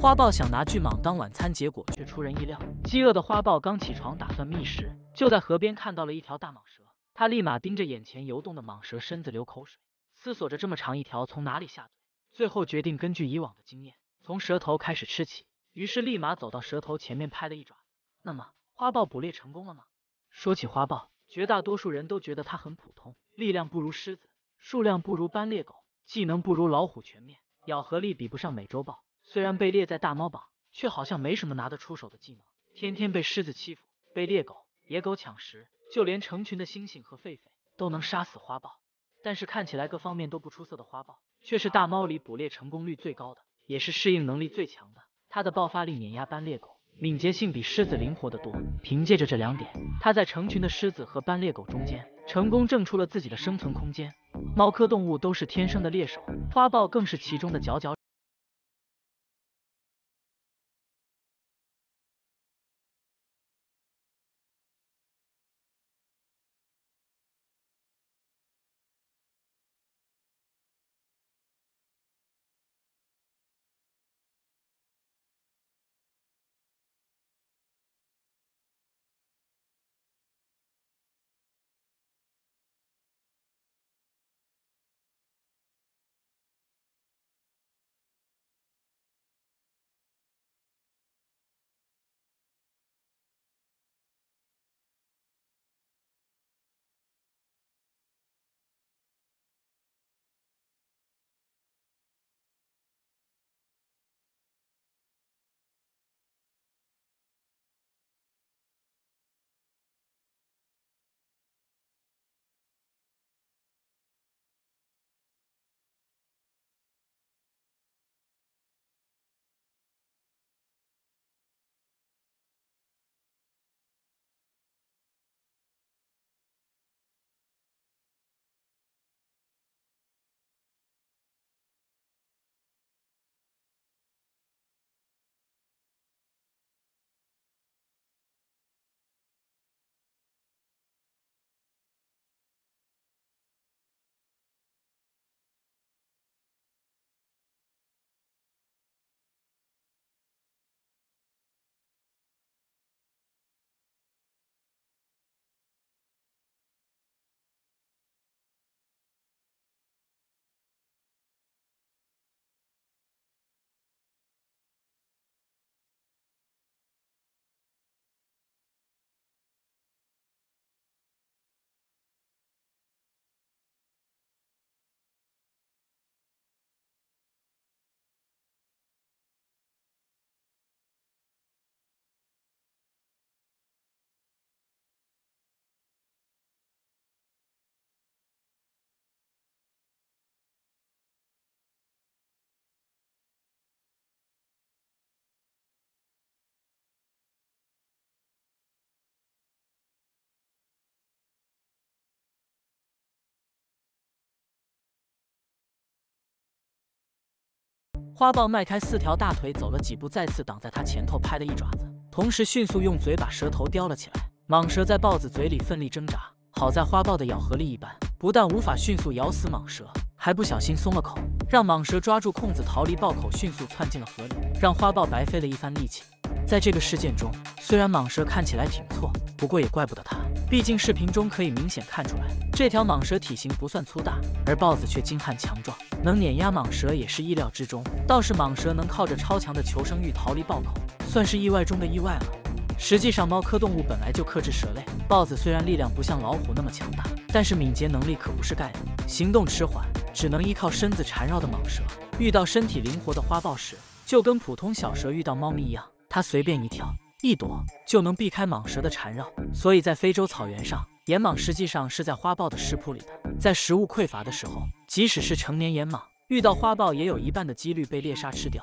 花豹想拿巨蟒当晚餐，结果却出人意料。饥饿的花豹刚起床打算觅食，就在河边看到了一条大蟒蛇。他立马盯着眼前游动的蟒蛇身子流口水，思索着这么长一条从哪里下嘴。最后决定根据以往的经验，从蛇头开始吃起。于是立马走到蛇头前面拍了一爪。那么花豹捕猎成功了吗？说起花豹，绝大多数人都觉得它很普通，力量不如狮子，数量不如斑鬣狗，技能不如老虎全面，咬合力比不上美洲豹。虽然被列在大猫榜，却好像没什么拿得出手的技能，天天被狮子欺负，被猎狗、野狗抢食，就连成群的猩猩和狒狒都能杀死花豹。但是看起来各方面都不出色的花豹，却是大猫里捕猎成功率最高的，也是适应能力最强的。它的爆发力碾压斑鬣狗，敏捷性比狮子灵活得多。凭借着这2点，它在成群的狮子和斑鬣狗中间，成功挣出了自己的生存空间。猫科动物都是天生的猎手，花豹更是其中的佼佼者。花豹迈开4条大腿走了几步，再次挡在他前头拍了一爪子，同时迅速用嘴把蛇头叼了起来。蟒蛇在豹子嘴里奋力挣扎，好在花豹的咬合力一般，不但无法迅速咬死蟒蛇，还不小心松了口，让蟒蛇抓住空子逃离豹口，迅速窜进了河里，让花豹白费了一番力气。在这个事件中，虽然蟒蛇看起来挺错，不过也怪不得它，毕竟视频中可以明显看出来，这条蟒蛇体型不算粗大，而豹子却精悍强壮，能碾压蟒蛇也是意料之中。倒是蟒蛇能靠着超强的求生欲逃离豹口，算是意外中的意外了。实际上，猫科动物本来就克制蛇类，豹子虽然力量不像老虎那么强大，但是敏捷能力可不是盖的，行动迟缓，只能依靠身子缠绕的蟒蛇，遇到身体灵活的花豹时，就跟普通小蛇遇到猫咪一样，它随便一跳一躲就能避开蟒蛇的缠绕。所以在非洲草原上，野蟒实际上是在花豹的食谱里的。在食物匮乏的时候，即使是成年野蟒遇到花豹，也有一半的几率被猎杀吃掉。